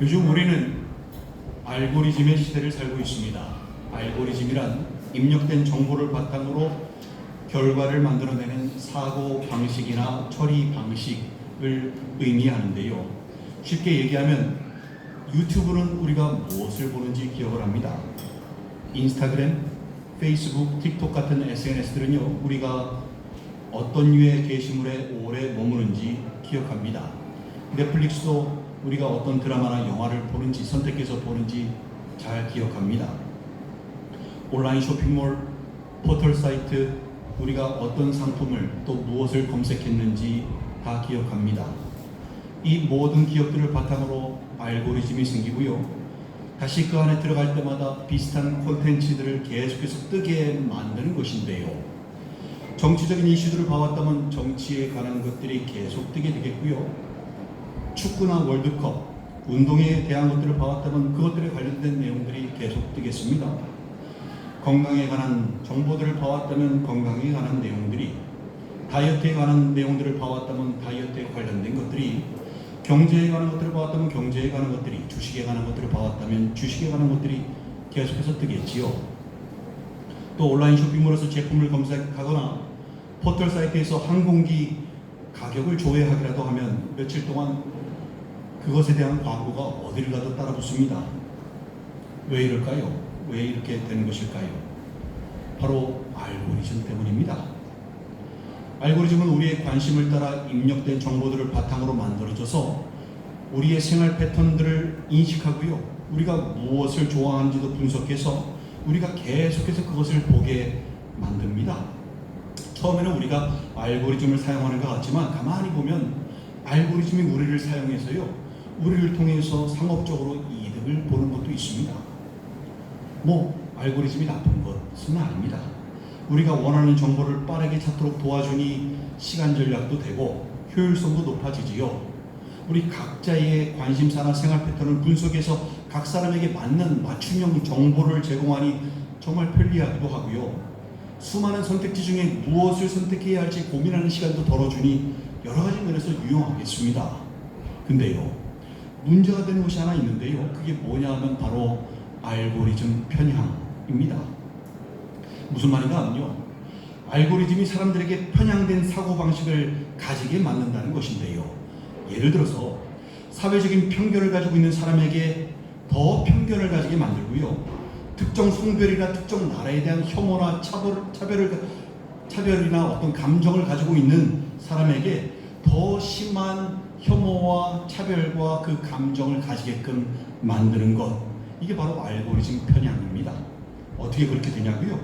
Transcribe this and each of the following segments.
요즘 우리는 알고리즘의 시대를 살고 있습니다. 알고리즘이란 입력된 정보를 바탕으로 결과를 만들어내는 사고 방식이나 처리 방식을 의미하는데요. 쉽게 얘기하면 유튜브는 우리가 무엇을 보는지 기억을 합니다. 인스타그램, 페이스북, 틱톡 같은 SNS들은요, 우리가 어떤 류의 게시물에 오래 머무는지 기억합니다. 넷플릭스도 우리가 어떤 드라마나 영화를 보는지 선택해서 보는지 잘 기억합니다. 온라인 쇼핑몰, 포털 사이트, 우리가 어떤 상품을 또 무엇을 검색했는지 다 기억합니다. 이 모든 기억들을 바탕으로 알고리즘이 생기고요. 다시 그 안에 들어갈 때마다 비슷한 콘텐츠들을 계속해서 뜨게 만드는 것인데요. 정치적인 이슈들을 봐왔다면 정치에 관한 것들이 계속 뜨게 되겠고요. 축구나 월드컵, 운동에 대한 것들을 봐왔다면 그것들에 관련된 내용들이 계속 뜨겠습니다. 건강에 관한 정보들을 봐왔다면 건강에 관한 내용들이, 다이어트에 관한 내용들을 봐왔다면 다이어트에 관련된 것들이, 경제에 관한 것들을 봐왔다면 경제에 관한 것들이, 주식에 관한 것들을 봐왔다면 주식에 관한 것들이 계속해서 뜨겠지요. 또 온라인 쇼핑몰에서 제품을 검색하거나 포털 사이트에서 항공기 가격을 조회하기라도 하면 며칠 동안 그것에 대한 광고가 어디를 가도 따라 붙습니다. 왜 이럴까요? 왜 이렇게 되는 것일까요? 바로 알고리즘 때문입니다. 알고리즘은 우리의 관심을 따라 입력된 정보들을 바탕으로 만들어져서 우리의 생활 패턴들을 인식하고요. 우리가 무엇을 좋아하는지도 분석해서 우리가 계속해서 그것을 보게 만듭니다. 처음에는 우리가 알고리즘을 사용하는 것 같지만 가만히 보면 알고리즘이 우리를 사용해서요, 우리를 통해서 상업적으로 이득을 보는 것도 있습니다. 알고리즘이 나쁜 것은 아닙니다. 우리가 원하는 정보를 빠르게 찾도록 도와주니 시간 절약도 되고 효율성도 높아지지요. 우리 각자의 관심사나 생활 패턴을 분석해서 각 사람에게 맞는 맞춤형 정보를 제공하니 정말 편리하기도 하고요. 수많은 선택지 중에 무엇을 선택해야 할지 고민하는 시간도 덜어주니 여러 가지 면에서 유용하겠습니다. 근데요, 문제가 되는 것이 하나 있는데요. 그게 뭐냐 하면 바로 알고리즘 편향입니다. 무슨 말인가 하면요, 알고리즘이 사람들에게 편향된 사고방식을 가지게 만든다는 것인데요. 예를 들어서 사회적인 편견을 가지고 있는 사람에게 더 편견을 가지게 만들고요. 특정 성별이나 특정 나라에 대한 혐오나 차별이나 어떤 감정을 가지고 있는 사람에게 더 심한 혐오와 차별과 그 감정을 가지게끔 만드는 것, 이게 바로 알고리즘 편향입니다. 어떻게 그렇게 되냐고요?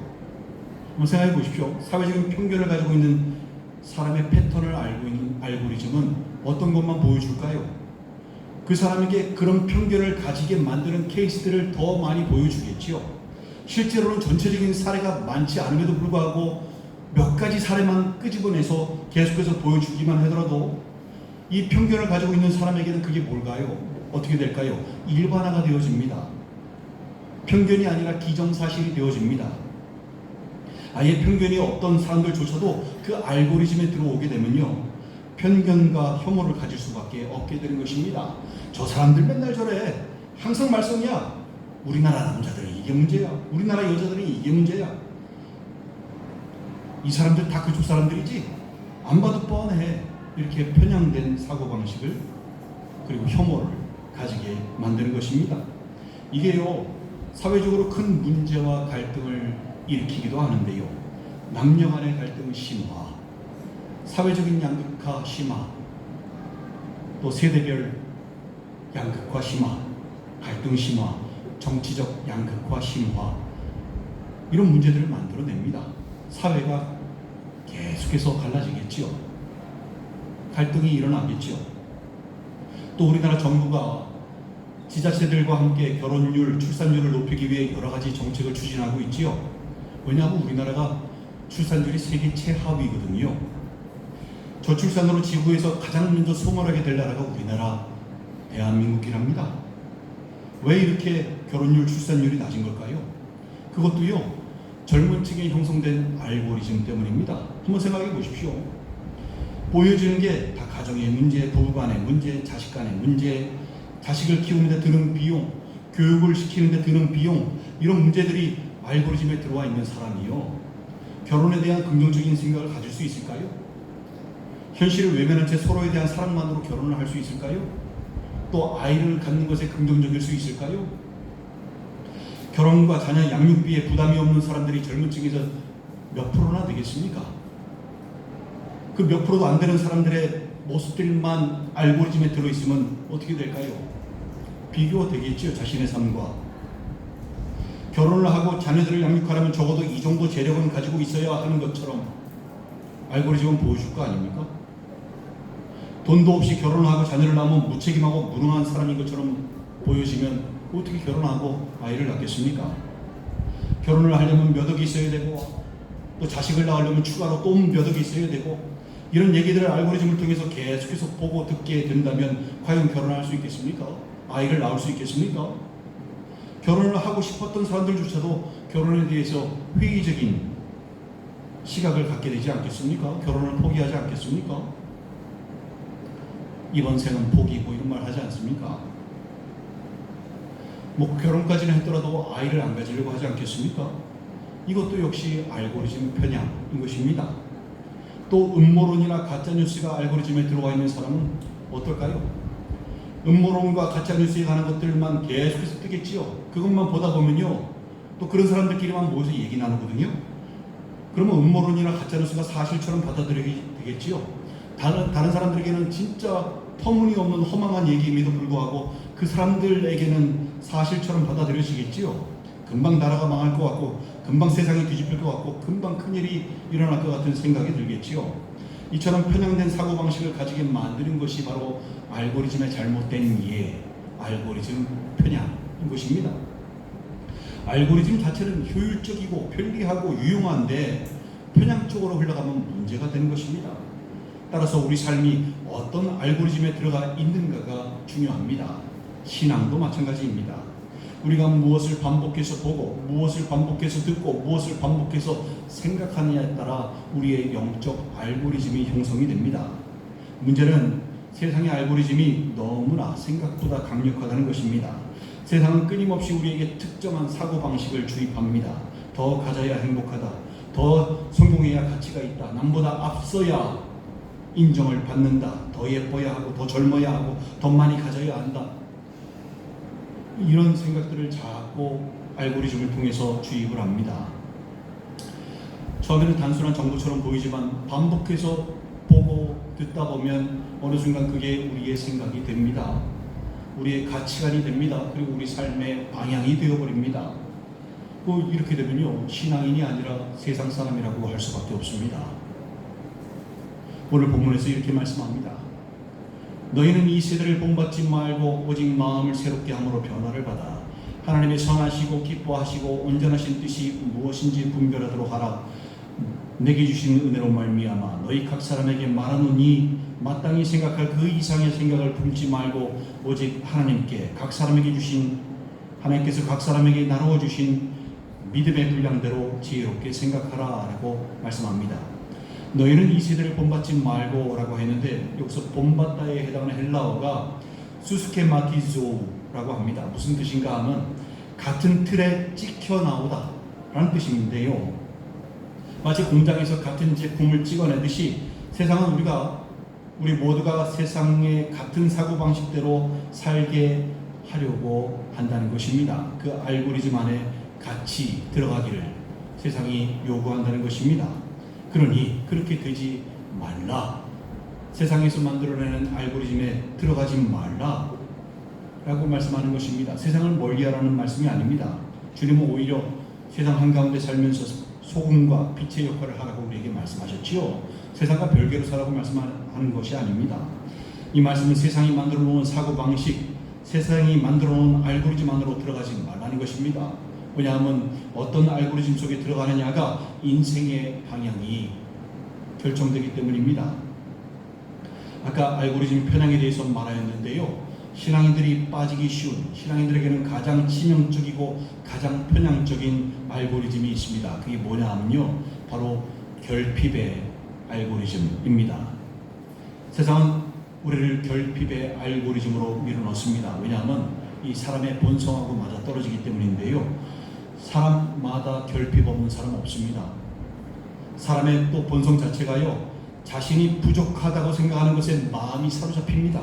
한번 생각해 보십시오. 사회적인 편견을 가지고 있는 사람의 패턴을 알고 있는 알고리즘은 어떤 것만 보여줄까요? 그 사람에게 그런 편견을 가지게 만드는 케이스들을 더 많이 보여주겠지요. 실제로는 전체적인 사례가 많지 않음에도 불구하고 몇 가지 사례만 끄집어내서 계속해서 보여주기만 하더라도 이 편견을 가지고 있는 사람에게는 그게 뭘까요? 어떻게 될까요? 일반화가 되어집니다. 편견이 아니라 기정사실이 되어집니다. 아예 편견이 없던 사람들조차도 그 알고리즘에 들어오게 되면요, 편견과 혐오를 가질 수밖에 없게 되는 것입니다. 저 사람들 맨날 저래. 항상 말썽이야. 우리나라 남자들은 이게 문제야. 우리나라 여자들은 이게 문제야. 이 사람들 다 그쪽 사람들이지? 안 봐도 뻔해. 이렇게 편향된 사고방식을, 그리고 혐오를 가지게 만드는 것입니다. 이게요, 사회적으로 큰 문제와 갈등을 일으키기도 하는데요. 남녀 간의 갈등 심화, 사회적인 양극화 심화, 또 세대별 양극화 심화, 갈등 심화, 정치적 양극화 심화, 이런 문제들을 만들어냅니다. 사회가 계속해서 갈라지겠지요. 갈등이 일어나겠지요. 또 우리나라 정부가 지자체들과 함께 결혼율, 출산율을 높이기 위해 여러 가지 정책을 추진하고 있지요. 왜냐하면 우리나라가 출산율이 세계 최하위거든요. 저출산으로 지구에서 가장 먼저 소멸하게 될 나라가 우리나라 대한민국이랍니다. 왜 이렇게 결혼율, 출산율이 낮은 걸까요? 그것도요, 젊은 층에 형성된 알고리즘 때문입니다. 한번 생각해 보십시오. 보여지는 게 다 가정의 문제, 부부 간의 문제, 자식 간의 문제, 자식을 키우는데 드는 비용, 교육을 시키는데 드는 비용, 이런 문제들이 알고리즘에 들어와 있는 사람이요, 결혼에 대한 긍정적인 생각을 가질 수 있을까요? 현실을 외면한 채 서로에 대한 사랑만으로 결혼을 할 수 있을까요? 또 아이를 갖는 것에 긍정적일 수 있을까요? 결혼과 자녀 양육비에 부담이 없는 사람들이 젊은 층에서 몇 프로나 되겠습니까? 그 몇 프로도 안 되는 사람들의 모습들만 알고리즘에 들어있으면 어떻게 될까요? 비교가 되겠지요, 자신의 삶과. 결혼을 하고 자녀들을 양육하려면 적어도 이 정도 재력은 가지고 있어야 하는 것처럼 알고리즘은 보여줄 거 아닙니까? 돈도 없이 결혼하고 자녀를 낳으면 무책임하고 무능한 사람인 것처럼 보여지면 어떻게 결혼하고 아이를 낳겠습니까? 결혼을 하려면 몇 억이 있어야 되고, 또 자식을 낳으려면 추가로 또 몇 억이 있어야 되고, 이런 얘기들을 알고리즘을 통해서 계속해서 보고 듣게 된다면 과연 결혼할 수 있겠습니까? 아이를 낳을 수 있겠습니까? 결혼을 하고 싶었던 사람들조차도 결혼에 대해서 회의적인 시각을 갖게 되지 않겠습니까? 결혼을 포기하지 않겠습니까? 이번 생은 포기고 이런 말 하지 않습니까? 뭐 결혼까지는 했더라도 아이를 안 가지려고 하지 않겠습니까? 이것도 역시 알고리즘 편향인 것입니다. 또 음모론이나 가짜뉴스가 알고리즘에 들어와 있는 사람은 어떨까요? 음모론과 가짜뉴스에 관한 것들만 계속해서 뜨겠지요. 그것만 보다 보면요, 또 그런 사람들끼리만 모여서 얘기 나누거든요. 그러면 음모론이나 가짜뉴스가 사실처럼 받아들이게 되겠지요. 다른 사람들에게는 진짜 터무니없는 허망한 얘기임에도 불구하고 그 사람들에게는 사실처럼 받아들여지겠지요. 금방 나라가 망할 것 같고, 금방 세상이 뒤집힐 것 같고, 금방 큰일이 일어날 것 같은 생각이 들겠지요. 이처럼 편향된 사고방식을 가지게 만드는 것이 바로 알고리즘의 잘못된 이해, 알고리즘 편향인 것입니다. 알고리즘 자체는 효율적이고 편리하고 유용한데 편향적으로 흘러가면 문제가 되는 것입니다. 따라서 우리 삶이 어떤 알고리즘에 들어가 있는가가 중요합니다. 신앙도 마찬가지입니다. 우리가 무엇을 반복해서 보고, 무엇을 반복해서 듣고, 무엇을 반복해서 생각하느냐에 따라 우리의 영적 알고리즘이 형성이 됩니다. 문제는 세상의 알고리즘이 너무나 생각보다 강력하다는 것입니다. 세상은 끊임없이 우리에게 특정한 사고방식을 주입합니다. 더 가져야 행복하다, 더 성공해야 가치가 있다, 남보다 앞서야 인정을 받는다, 더 예뻐야 하고, 더 젊어야 하고, 더 많이 가져야 한다, 이런 생각들을 자꾸 알고리즘을 통해서 주입을 합니다. 처음에는 단순한 정보처럼 보이지만 반복해서 보고 듣다 보면 어느 순간 그게 우리의 생각이 됩니다. 우리의 가치관이 됩니다. 그리고 우리 삶의 방향이 되어버립니다. 이렇게 되면요, 신앙인이 아니라 세상 사람이라고 할 수밖에 없습니다. 오늘 본문에서 이렇게 말씀합니다. 너희는 이 세대를 본받지 말고 오직 마음을 새롭게 함으로 변화를 받아 하나님의 선하시고 기뻐하시고 온전하신 뜻이 무엇인지 분별하도록 하라. 내게 주신 은혜로 말미암아 너희 각 사람에게 말하노니 마땅히 생각할 그 이상의 생각을 품지 말고 오직 하나님께서 각 사람에게 나누어 주신 믿음의 분량대로 지혜롭게 생각하라 라고 말씀합니다. 너희는 이 세대를 본받지 말고 라고 했는데, 여기서 본받다에 해당하는 헬라어가 수스케마티조라고 합니다. 무슨 뜻인가 하면 같은 틀에 찍혀 나오다 라는 뜻인데요, 마치 공장에서 같은 제품을 찍어내듯이 세상은 우리 모두가 세상의 같은 사고방식대로 살게 하려고 한다는 것입니다. 그 알고리즘 안에 같이 들어가기를 세상이 요구한다는 것입니다. 그러니 그렇게 되지 말라, 세상에서 만들어내는 알고리즘에 들어가지 말라 라고 말씀하는 것입니다. 세상을 멀리하라는 말씀이 아닙니다. 주님은 오히려 세상 한가운데 살면서 소금과 빛의 역할을 하라고 우리에게 말씀하셨지요. 세상과 별개로 살라고 말씀하는 것이 아닙니다. 이 말씀은 세상이 만들어 놓은 사고방식, 세상이 만들어 놓은 알고리즘 안으로 들어가지 말라는 것입니다. 왜냐하면 어떤 알고리즘 속에 들어가느냐가 인생의 방향이 결정되기 때문입니다. 아까 알고리즘 편향에 대해서 말하였는데요, 신앙인들이 빠지기 쉬운, 신앙인들에게는 가장 치명적이고 가장 편향적인 알고리즘이 있습니다. 그게 뭐냐 하면요, 바로 결핍의 알고리즘입니다. 세상은 우리를 결핍의 알고리즘으로 밀어넣습니다. 왜냐하면 이 사람의 본성하고 맞아떨어지기 때문인데요. 사람마다 결핍 없는 사람 없습니다. 사람의 또 본성 자체가요, 자신이 부족하다고 생각하는 것에 마음이 사로잡힙니다.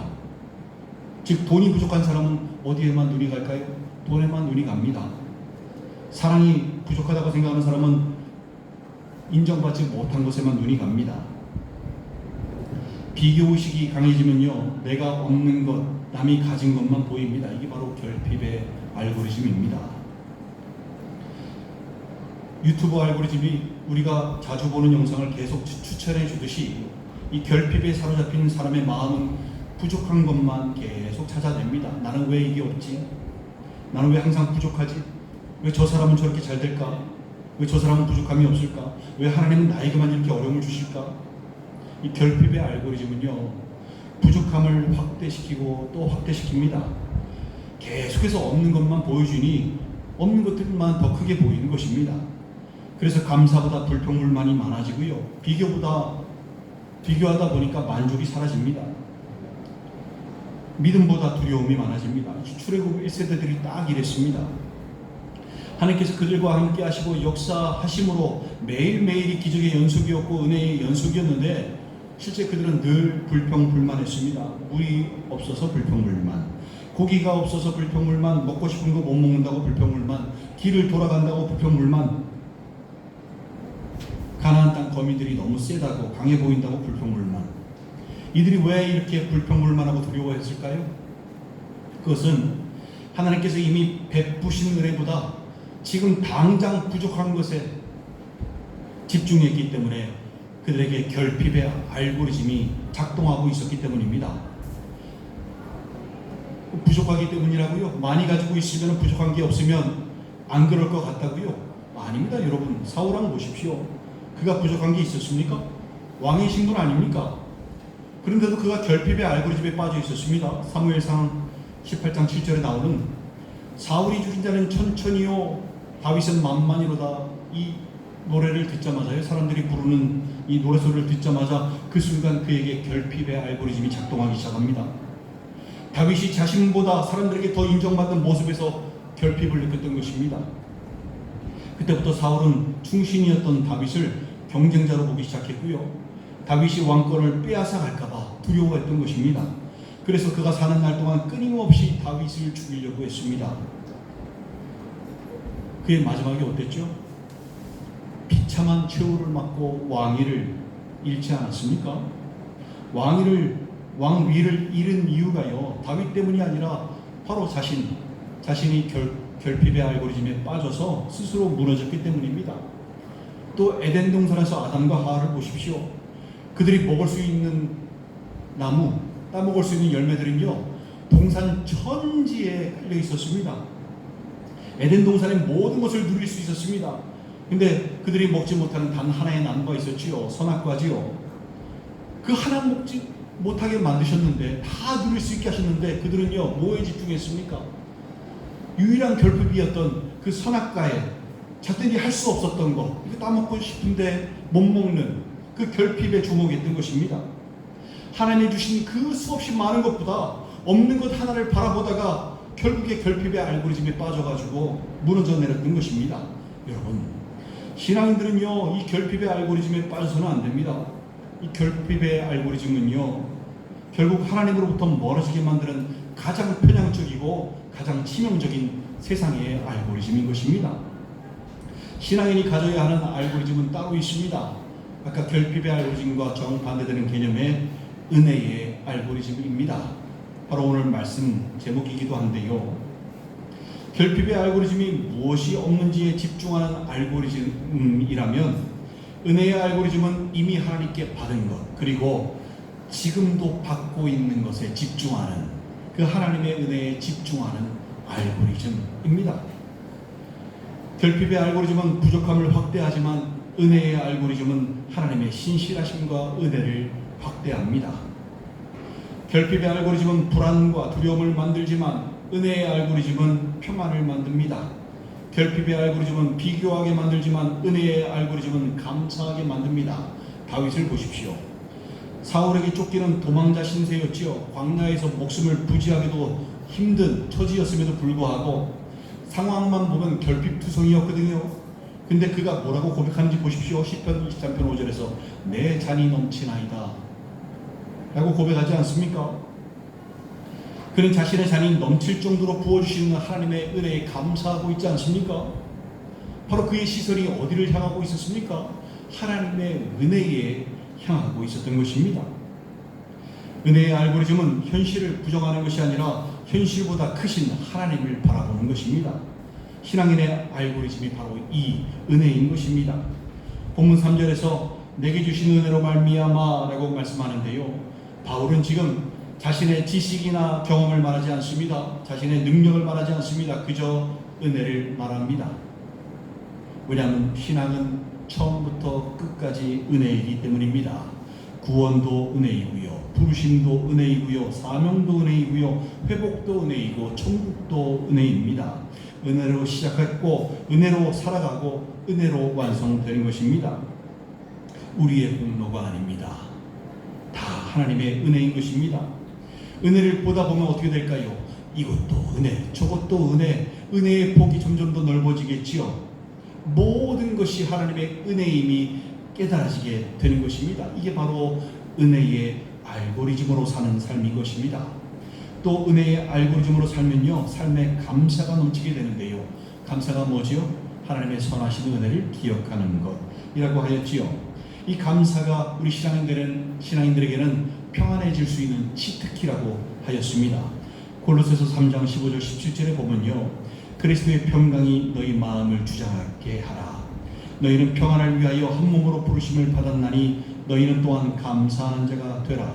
즉 돈이 부족한 사람은 어디에만 눈이 갈까요? 돈에만 눈이 갑니다. 사랑이 부족하다고 생각하는 사람은 인정받지 못한 것에만 눈이 갑니다. 비교의식이 강해지면요, 내가 없는 것, 남이 가진 것만 보입니다. 이게 바로 결핍의 알고리즘입니다. 유튜브 알고리즘이 우리가 자주 보는 영상을 계속 추천해 주듯이 이 결핍에 사로잡힌 사람의 마음은 부족한 것만 계속 찾아냅니다. 나는 왜 이게 없지? 나는 왜 항상 부족하지? 왜 저 사람은 저렇게 잘 될까? 왜 저 사람은 부족함이 없을까? 왜 하나님은 나에게만 이렇게 어려움을 주실까? 이 결핍의 알고리즘은요, 부족함을 확대시키고 또 확대시킵니다. 계속해서 없는 것만 보여주니 없는 것들만 더 크게 보이는 것입니다. 그래서 감사보다 불평불만이 많아지고요, 비교하다 보니까 만족이 사라집니다. 믿음보다 두려움이 많아집니다. 출애굽 1세대들이 딱 이랬습니다. 하나님께서 그들과 함께 하시고 역사하심으로 매일매일이 기적의 연속이었고 은혜의 연속이었는데 실제 그들은 늘 불평불만했습니다. 물이 없어서 불평불만, 고기가 없어서 불평불만, 먹고 싶은 거 못 먹는다고 불평불만, 길을 돌아간다고 불평불만, 가나안 땅 거민들이 너무 세다고 강해 보인다고 불평불만. 이들이 왜 이렇게 불평불만하고 두려워했을까요? 그것은 하나님께서 이미 베푸신 은혜보다 지금 당장 부족한 것에 집중했기 때문에 그들에게 결핍의 알고리즘이 작동하고 있었기 때문입니다. 부족하기 때문이라고요? 많이 가지고 있으면 부족한 게 없으면 안 그럴 것 같다고요? 아닙니다. 여러분, 사울 왕 보십시오. 그가 부족한 게 있었습니까? 왕의 신분 아닙니까? 그런데도 그가 결핍의 알고리즘에 빠져 있었습니다. 사무엘상 18장 7절에 나오는 사울이 죽인 자는 천천히요 다윗은 만만이로다, 이 노래를 듣자마자요, 사람들이 부르는 이 노래소리를 듣자마자 그 순간 그에게 결핍의 알고리즘이 작동하기 시작합니다. 다윗이 자신보다 사람들에게 더 인정받는 모습에서 결핍을 느꼈던 것입니다. 그때부터 사울은 충신이었던 다윗을 경쟁자로 보기 시작했고요, 다윗이 왕권을 빼앗아 갈까봐 두려워했던 것입니다. 그래서 그가 사는 날 동안 끊임없이 다윗을 죽이려고 했습니다. 그의 마지막이 어땠죠? 비참한 최후를 맞고 왕위를 잃지 않았습니까? 왕위를 잃은 이유가요, 다윗 때문이 아니라 바로 자신이 결핍의 알고리즘에 빠져서 스스로 무너졌기 때문입니다. 또 에덴 동산에서 아담과 하와를 보십시오. 그들이 먹을 수 있는 나무, 따먹을 수 있는 열매들은요, 동산 천지에 깔려 있었습니다. 에덴 동산의 모든 것을 누릴 수 있었습니다. 근데 그들이 먹지 못하는 단 하나의 나무가 있었지요. 선악과지요. 그 하나 먹지 못하게 만드셨는데, 다 누릴 수 있게 하셨는데 그들은요, 뭐에 집중했습니까? 유일한 결핍이었던 그 선악과에 자신이 할 수 없었던 거, 이거 따먹고 싶은데 못 먹는 그 결핍에 주목했던 것입니다. 하나님이 주신 그 수없이 많은 것보다 없는 것 하나를 바라보다가 결국에 결핍의 알고리즘에 빠져가지고 무너져 내렸던 것입니다. 여러분, 신앙인들은요, 이 결핍의 알고리즘에 빠져서는 안 됩니다. 이 결핍의 알고리즘은요, 결국 하나님으로부터 멀어지게 만드는 가장 편향적이고 가장 치명적인 세상의 알고리즘인 것입니다. 신앙인이 가져야 하는 알고리즘은 따로 있습니다. 아까 결핍의 알고리즘과 정반대되는 개념의 은혜의 알고리즘입니다. 바로 오늘 말씀 제목이기도 한데요, 결핍의 알고리즘이 무엇이 없는지에 집중하는 알고리즘이라면, 은혜의 알고리즘은 이미 하나님께 받은 것, 그리고 지금도 받고 있는 것에 집중하는, 그 하나님의 은혜에 집중하는 알고리즘입니다. 결핍의 알고리즘은 부족함을 확대하지만 은혜의 알고리즘은 하나님의 신실하심과 은혜를 확대합니다. 결핍의 알고리즘은 불안과 두려움을 만들지만 은혜의 알고리즘은 평안을 만듭니다. 결핍의 알고리즘은 비교하게 만들지만 은혜의 알고리즘은 감사하게 만듭니다. 다윗을 보십시오. 사울에게 쫓기는 도망자 신세였지요. 광야에서 목숨을 부지하기도 힘든 처지였음에도 불구하고 상황만 보면 결핍투성이었거든요. 근데 그가 뭐라고 고백하는지 보십시오. 시편 23편 5절에서 내 잔이 넘치나이다 라고 고백하지 않습니까? 그는 자신의 잔이 넘칠 정도로 부어주시는 하나님의 은혜에 감사하고 있지 않습니까? 바로 그의 시선이 어디를 향하고 있었습니까? 하나님의 은혜에 향하고 있었던 것입니다. 은혜의 알고리즘은 현실을 부정하는 것이 아니라 현실보다 크신 하나님을 바라보는 것입니다. 신앙인의 알고리즘이 바로 이 은혜인 것입니다. 본문 3절에서 내게 주신 은혜로 말미암아 라고 말씀하는데요. 바울은 지금 자신의 지식이나 경험을 말하지 않습니다. 자신의 능력을 말하지 않습니다. 그저 은혜를 말합니다. 왜냐하면 신앙은 처음부터 끝까지 은혜이기 때문입니다. 구원도 은혜이고요, 부르심도 은혜이고요, 사명도 은혜이고요, 회복도 은혜이고 천국도 은혜입니다. 은혜로 시작했고 은혜로 살아가고 은혜로 완성되는 것입니다. 우리의 공로가 아닙니다. 다 하나님의 은혜인 것입니다. 은혜를 보다 보면 어떻게 될까요? 이것도 은혜, 저것도 은혜, 은혜의 폭이 점점 더 넓어지겠지요. 모든 것이 하나님의 은혜임이 깨달아지게 되는 것입니다. 이게 바로 은혜의 알고리즘으로 사는 삶인 것입니다. 또 은혜의 알고리즘으로 살면요, 삶에 감사가 넘치게 되는데요. 감사가 뭐지요? 하나님의 선하신 은혜를 기억하는 것이라고 하였지요. 이 감사가 우리 신앙인들에게는 평안해질 수 있는 치트키라고 하였습니다. 골로새서 3장 15절 17절에 보면요, 그리스도의 평강이 너희 마음을 주장하게 하라. 너희는 평안을 위하여 한 몸으로 부르심을 받았나니 너희는 또한 감사하는 자가 되라.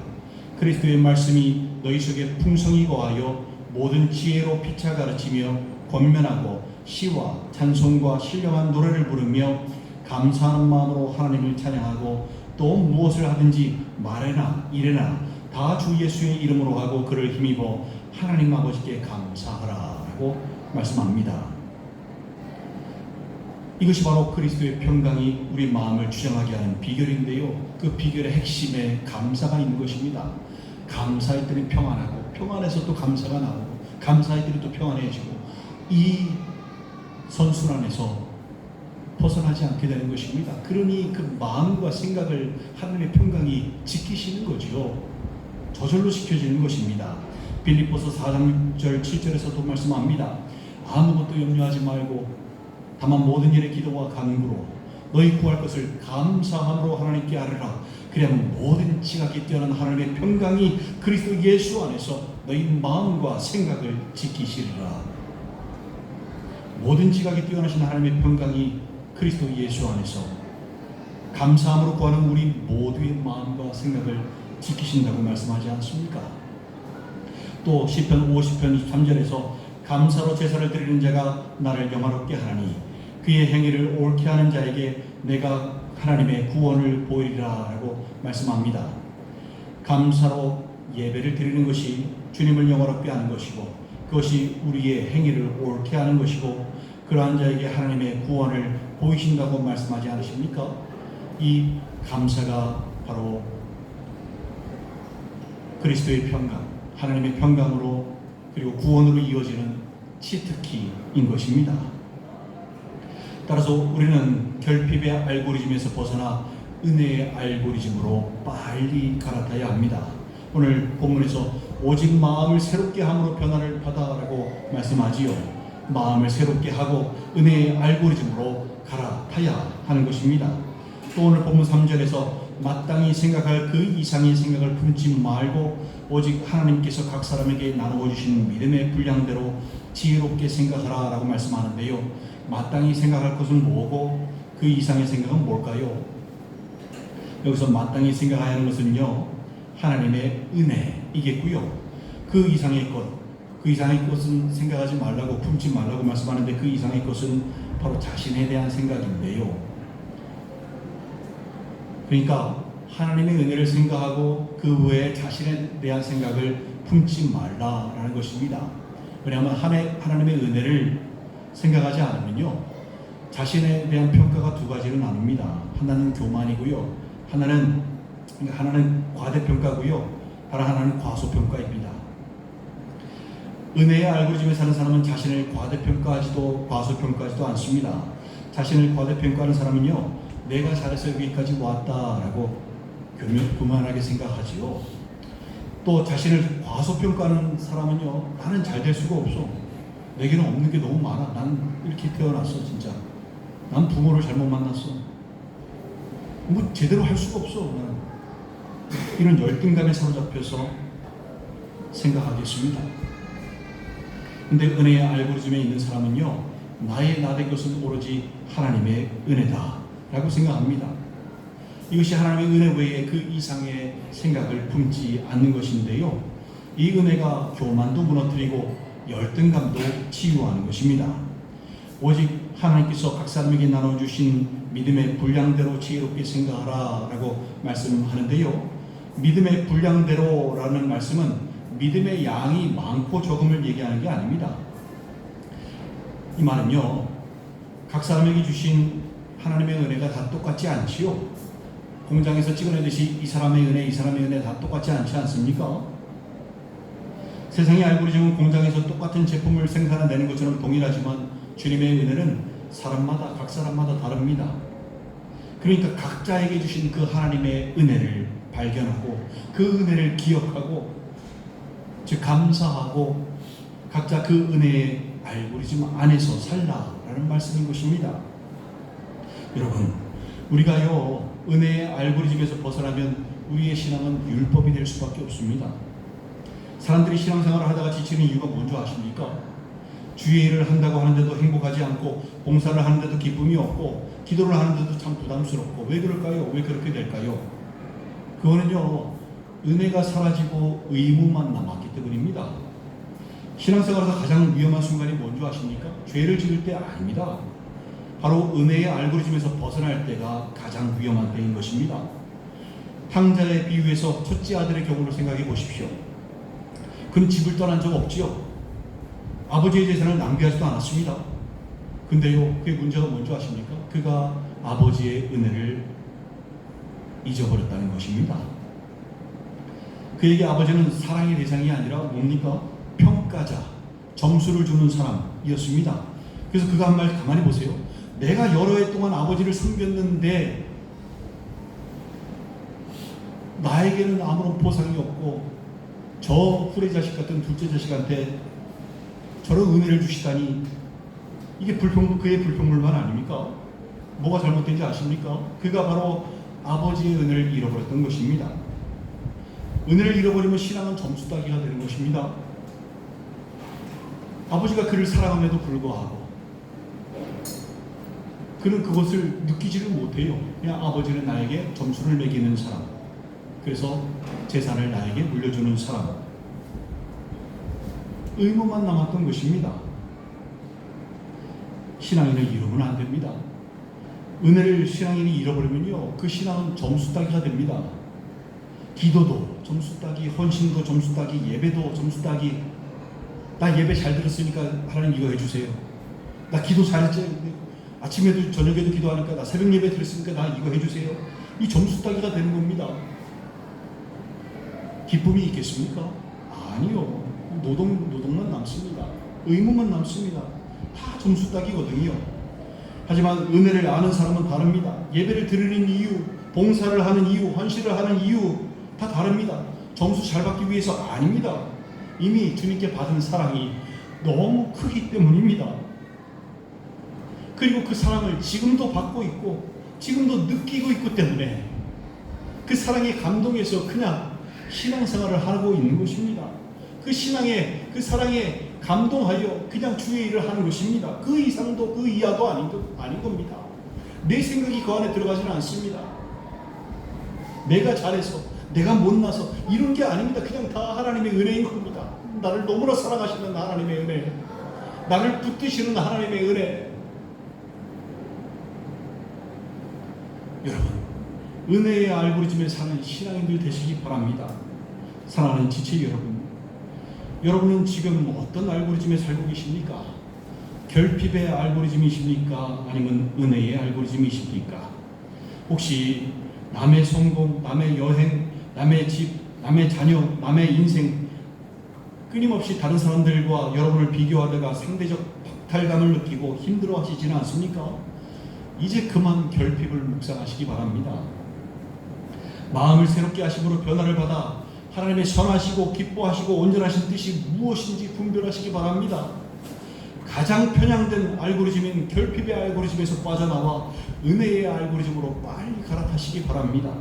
그리스도의 말씀이 너희 속에 풍성히 거하여 모든 지혜로 피차 가르치며 권면하고 시와 찬송과 신령한 노래를 부르며 감사하는 마음으로 하나님을 찬양하고 또 무엇을 하든지 말에나 일에나 다 주 예수의 이름으로 하고 그를 힘입어 하나님 아버지께 감사하라라고 말씀합니다. 이것이 바로 그리스도의 평강이 우리 마음을 주장하게 하는 비결인데요. 그 비결의 핵심에 감사가 있는 것입니다. 감사할 때는 평안하고 평안해서 또 감사가 나오고 감사할 때는 또 평안해지고 이 선순환에서 벗어나지 않게 되는 것입니다. 그러니 그 마음과 생각을 하나님의 평강이 지키시는 거죠. 저절로 지켜지는 것입니다. 빌립보서 4장 7절에서도 말씀합니다. 아무것도 염려하지 말고 다만 모든 일에 기도와 간구로 너희 구할 것을 감사함으로 하나님께 아뢰라. 그리하면 모든 지각이 뛰어난 하나님의 평강이 그리스도 예수 안에서 너희 마음과 생각을 지키시리라. 모든 지각이 뛰어나신 하나님의 평강이 그리스도 예수 안에서 감사함으로 구하는 우리 모두의 마음과 생각을 지키신다고 말씀하지 않습니까? 또 시편 50편 23절에서 감사로 제사를 드리는 자가 나를 영화롭게 하나니 그의 행위를 옳게 하는 자에게 내가 하나님의 구원을 보이리라 라고 말씀합니다. 감사로 예배를 드리는 것이 주님을 영화롭게 하는 것이고 그것이 우리의 행위를 옳게 하는 것이고 그러한 자에게 하나님의 구원을 보이신다고 말씀하지 않으십니까? 이 감사가 바로 그리스도의 평강, 하나님의 평강으로 그리고 구원으로 이어지는 치트키인 것입니다. 따라서 우리는 결핍의 알고리즘에서 벗어나 은혜의 알고리즘으로 빨리 갈아타야 합니다. 오늘 본문에서 오직 마음을 새롭게 함으로 변화를 받아라고 말씀하지요. 마음을 새롭게 하고 은혜의 알고리즘으로 갈아타야 하는 것입니다. 또 오늘 본문 3절에서 마땅히 생각할 그 이상의 생각을 품지 말고 오직 하나님께서 각 사람에게 나누어 주신 믿음의 분량대로 지혜롭게 생각하라 라고 말씀하는데요. 마땅히 생각할 것은 뭐고 그 이상의 생각은 뭘까요? 여기서 마땅히 생각해야 하는 것은요, 하나님의 은혜이겠고요. 그 이상의 것은 생각하지 말라고 품지 말라고 말씀하는데 그 이상의 것은 바로 자신에 대한 생각인데요. 그러니까 하나님의 은혜를 생각하고 그 외에 자신에 대한 생각을 품지 말라라는 것입니다. 왜냐하면 하나님의 은혜를 생각하지 않으면요, 자신에 대한 평가가 두 가지로 나눕니다. 하나는 교만이고요, 하나는 그러니까 하나는 과대평가고요, 다른 하나는 과소평가입니다. 은혜의 알고리즘에 사는 사람은 자신을 과대평가하지도 과소평가하지도 않습니다. 자신을 과대평가하는 사람은요, 내가 잘해서 여기까지 왔다라고 교만하게 생각하지요. 또 자신을 과소평가하는 사람은요, 나는 잘 될 수가 없어. 내게는 없는 게 너무 많아. 난 이렇게 태어났어, 진짜. 난 부모를 잘못 만났어. 뭐 제대로 할 수가 없어. 나는. 이런 열등감에 사로잡혀서 생각하겠습니다. 근데 은혜의 알고리즘에 있는 사람은요, 나의 나된 것은 오로지 하나님의 은혜다 라고 생각합니다. 이것이 하나님의 은혜 외에 그 이상의 생각을 품지 않는 것인데요, 이 은혜가 교만도 무너뜨리고 열등감도 치유하는 것입니다. 오직 하나님께서 각 사람에게 나눠주신 믿음의 분량대로 지혜롭게 생각하라 라고 말씀하는데요, 믿음의 분량대로라는 말씀은 믿음의 양이 많고 적음을 얘기하는 게 아닙니다. 이 말은요, 각 사람에게 주신 하나님의 은혜가 다 똑같지 않지요. 공장에서 찍어내듯이 이 사람의 은혜, 이 사람의 은혜 다 똑같지 않지 않습니까? 세상의 알고리즘은 공장에서 똑같은 제품을 생산해내는 것처럼 동일하지만 주님의 은혜는 사람마다, 각 사람마다 다릅니다. 그러니까 각자에게 주신 그 하나님의 은혜를 발견하고 그 은혜를 기억하고 즉 감사하고 각자 그 은혜의 알고리즘 안에서 살라라는 말씀인 것입니다. 여러분, 우리가요, 은혜의 알고리즘에서 벗어나면 우리의 신앙은 율법이 될 수밖에 없습니다. 사람들이 신앙생활을 하다가 지치는 이유가 뭔지 아십니까? 주의 일을 한다고 하는데도 행복하지 않고, 봉사를 하는데도 기쁨이 없고, 기도를 하는데도 참 부담스럽고. 왜 그럴까요? 왜 그렇게 될까요? 그거는요, 은혜가 사라지고 의무만 남았기 때문입니다. 신앙생활에서 가장 위험한 순간이 뭔지 아십니까? 죄를 지을 때 아닙니다. 바로 은혜의 알고리즘에서 벗어날 때가 가장 위험한 때인 것입니다. 탕자의 비유에서 첫째 아들의 경우를 생각해 보십시오. 그는 집을 떠난 적 없지요. 아버지의 재산을 낭비하지도 않았습니다. 근데요, 그의 문제가 뭔지 아십니까? 그가 아버지의 은혜를 잊어버렸다는 것입니다. 그에게 아버지는 사랑의 대상이 아니라 뭡니까? 평가자, 점수를 주는 사람이었습니다. 그래서 그가 한 말 가만히 보세요. 내가 여러 해 동안 아버지를 섬겼는데 나에게는 아무런 보상이 없고 저 후레자식 같은 둘째 자식한테 저런 은혜를 주시다니, 이게 그의 불평불만 아닙니까? 뭐가 잘못된지 아십니까? 그가 바로 아버지의 은혜를 잃어버렸던 것입니다. 은혜를 잃어버리면 신앙은 점수 따기가 되는 것입니다. 아버지가 그를 사랑함에도 불구하고 그는 그것을 느끼지를 못해요. 그냥 아버지는 나에게 점수를 매기는 사람, 그래서 재산을 나에게 물려주는 사람, 의무만 남았던 것입니다. 신앙인을 잃으면 안 됩니다. 은혜를 신앙인이 잃어버리면요, 그 신앙은 점수 따기가 됩니다. 기도도 점수 따기, 헌신도 점수 따기, 예배도 점수 따기. 나 예배 잘 들었으니까 하나님 이거 해주세요. 나 기도 잘했지, 아침에도 저녁에도 기도하니까, 나 새벽 예배 들었으니까 나 이거 해주세요. 이 점수 따기가 되는 겁니다. 기쁨이 있겠습니까? 아니요. 노동만 남습니다. 의무만 남습니다. 다 점수 따기거든요. 하지만 은혜를 아는 사람은 다릅니다. 예배를 드리는 이유, 봉사를 하는 이유, 헌신을 하는 이유 다 다릅니다. 점수 잘 받기 위해서 아닙니다. 이미 주님께 받은 사랑이 너무 크기 때문입니다. 그리고 그 사랑을 지금도 받고 있고 지금도 느끼고 있기 때문에 그 사랑에 감동해서 그냥 신앙생활을 하고 있는 것입니다. 그 신앙에, 그 사랑에 감동하여 그냥 주의 일을 하는 것입니다. 그 이상도 그 이하도 아닌 겁니다. 내 생각이 그 안에 들어가지는 않습니다. 내가 잘해서, 내가 못나서 이런 게 아닙니다. 그냥 다 하나님의 은혜인 겁니다. 나를 너무나 사랑하시는 하나님의 은혜, 나를 붙드시는 하나님의 은혜. 여러분, 은혜의 알고리즘에 사는 신앙인들 되시기 바랍니다. 사랑하는 지체 여러분, 여러분은 지금 어떤 알고리즘에 살고 계십니까? 결핍의 알고리즘이십니까? 아니면 은혜의 알고리즘이십니까? 혹시 남의 성공, 남의 여행, 남의 집, 남의 자녀, 남의 인생, 끊임없이 다른 사람들과 여러분을 비교하다가 상대적 박탈감을 느끼고 힘들어 하시지는 않습니까? 이제 그만 결핍을 묵상하시기 바랍니다. 마음을 새롭게 하심으로 변화를 받아 하나님의 선하시고 기뻐하시고 온전하신 뜻이 무엇인지 분별하시기 바랍니다. 가장 편향된 알고리즘인 결핍의 알고리즘에서 빠져나와 은혜의 알고리즘으로 빨리 갈아타시기 바랍니다.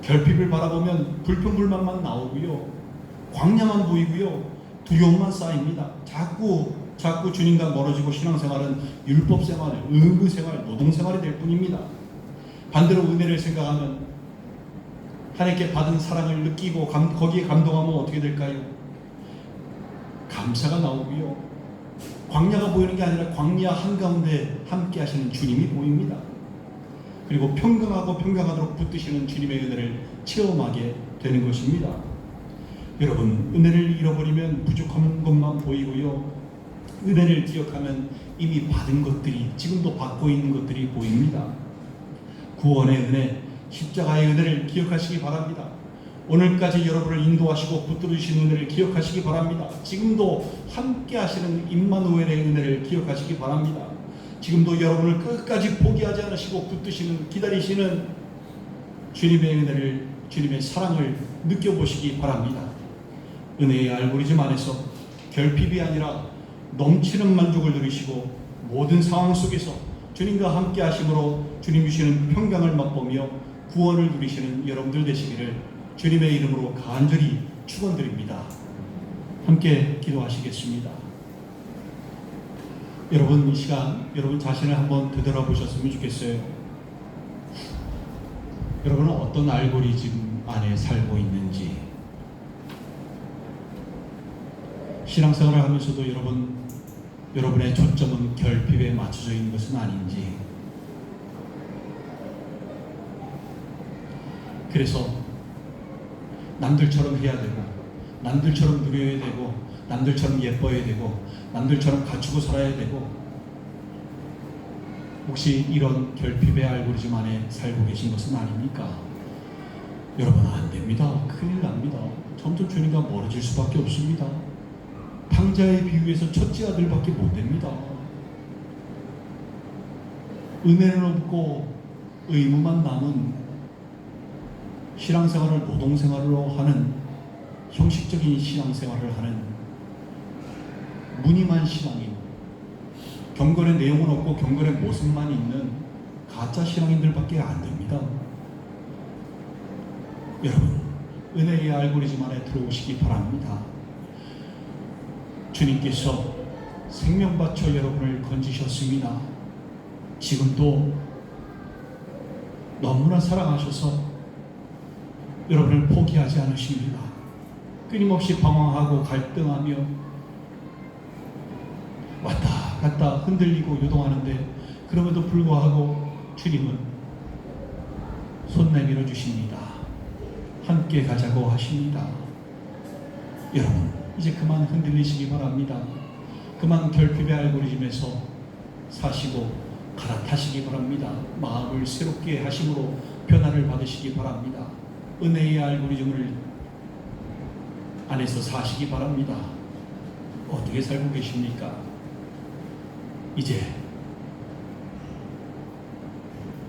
결핍을 바라보면 불평불만만 나오고요, 광야만 보이고요, 두려움만 쌓입니다. 자꾸 주님과 멀어지고 신앙생활은 율법생활, 의무생활, 노동생활이 될 뿐입니다. 반대로 은혜를 생각하면 하나님께 받은 사랑을 느끼고 거기에 감동하면 어떻게 될까요? 감사가 나오고요, 광야가 보이는 게 아니라 광야 한가운데 함께 하시는 주님이 보입니다. 그리고 평강하고 평강하도록 붙드시는 주님의 은혜를 체험하게 되는 것입니다. 여러분, 은혜를 잃어버리면 부족한 것만 보이고요, 은혜를 기억하면 이미 받은 것들이, 지금도 받고 있는 것들이 보입니다. 구원의 은혜, 십자가의 은혜를 기억하시기 바랍니다. 오늘까지 여러분을 인도하시고 붙들으신 은혜를 기억하시기 바랍니다. 지금도 함께 하시는 임마누엘의 은혜를 기억하시기 바랍니다. 지금도 여러분을 끝까지 포기하지 않으시고 붙드시는, 기다리시는 주님의 은혜를, 주님의 사랑을 느껴보시기 바랍니다. 은혜의 알고리즘 안에서 결핍이 아니라 넘치는 만족을 누리시고 모든 상황 속에서 주님과 함께 하심으로 주님 주시는 평강을 맛보며 구원을 누리시는 여러분들 되시기를 주님의 이름으로 간절히 축원드립니다. 함께 기도하시겠습니다. 여러분, 이 시간 여러분 자신을 한번 되돌아보셨으면 좋겠어요. 여러분은 어떤 알고리즘 안에 살고 있는지, 신앙생활을 하면서도 여러분의 초점은 결핍에 맞춰져 있는 것은 아닌지, 그래서 남들처럼 해야 되고, 남들처럼 누려야 되고, 남들처럼 예뻐야 되고, 남들처럼 갖추고 살아야 되고, 혹시 이런 결핍의 알고리즘 안에 살고 계신 것은 아닙니까? 여러분, 안 됩니다. 큰일 납니다. 점점 주님과 멀어질 수밖에 없습니다. 탕자의 비유에서 첫째 아들밖에 못 됩니다. 은혜는 없고 의무만 남은 신앙생활을 노동생활로 하는, 형식적인 신앙생활을 하는 무늬만 신앙인, 경건의 내용은 없고 경건의 모습만 있는 가짜 신앙인들밖에 안 됩니다. 여러분, 은혜의 알고리즘 안에 들어오시기 바랍니다. 주님께서 생명 바쳐 여러분을 건지셨습니다. 지금도 너무나 사랑하셔서 여러분을 포기하지 않으십니다. 끊임없이 방황하고 갈등하며 왔다 갔다 흔들리고 요동하는데, 그럼에도 불구하고 주님은 손 내밀어 주십니다. 함께 가자고 하십니다. 여러분, 이제 그만 흔들리시기 바랍니다. 그만 결핍의 알고리즘에서 사시고 갈아타시기 바랍니다. 마음을 새롭게 하심으로 변화를 받으시기 바랍니다. 은혜의 알고리즘을 안에서 사시기 바랍니다. 어떻게 살고 계십니까? 이제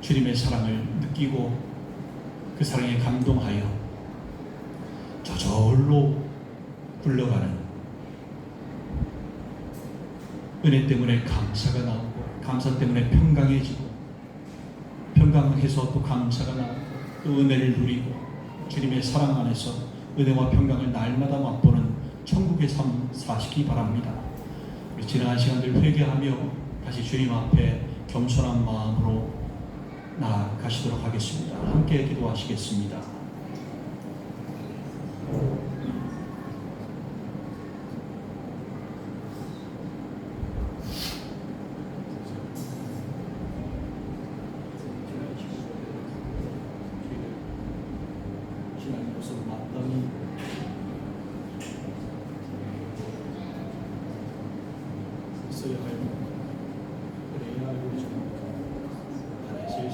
주님의 사랑을 느끼고 그 사랑에 감동하여 저절로 굴러가는 은혜 때문에 감사가 나오고, 감사 때문에 평강해지고, 평강해서 또 감사가 나오고, 또 은혜를 누리고, 주님의 사랑 안에서 은혜와 평강을 날마다 맛보는 천국의 삶 사시기 바랍니다. 지나간 시간들 회개하며 다시 주님 앞에 겸손한 마음으로 나아가시도록 하겠습니다. 함께 기도하시겠습니다. 있어야 할 그래야 알고 있습니다. 하나의 제일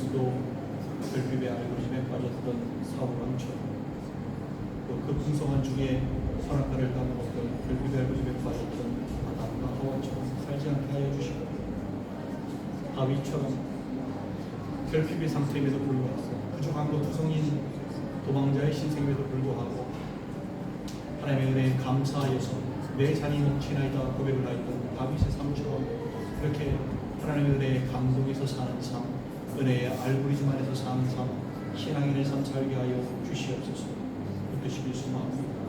예수도 결핍의 알고리즘에 빠졌던 사울 왕처럼 또 그 풍성한 중에 선악과를 따먹었던 결핍의 알고리즘에 빠졌던 아담과 하와처럼 살지 않게 하여 주시고 다윗처럼 결핍의 상태임에도 불구하고 부족함도 투성인 도망자의 신생임에도 불구하고 하나님의 은혜에 감사하여서 내 잔이 넘치나이다 고백을 하였던 다윗의 삶처럼 이렇게 하나님의 은혜에 감동해서 사는 삶, 은혜의 알고리즘 안에서 사는 삶, 신앙인의 삶 살게 하여 주시옵소서. 그것이 예수 마음입니다.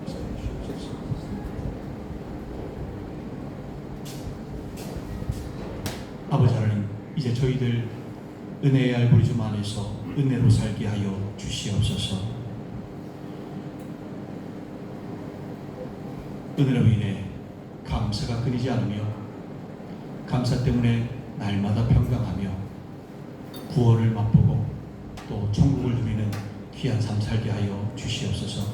주시옵소서. 아버지 하나님, 이제 저희들 은혜의 알고리즘 안에서 은혜로 살게 하여 주시옵소서. 은혜로 인해 감사가 끊이지 않으며 감사 때문에 날마다 평강하며 구원을 맛보고 또 천국을 누리는 귀한 삶 살게 하여 주시옵소서.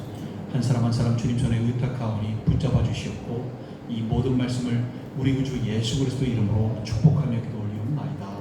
한 사람 한 사람 주님 손에 의탁하오니 붙잡아 주시옵고 이 모든 말씀을 우리 구주 예수 그리스도 이름으로 축복하며 기도 올리옵나이다.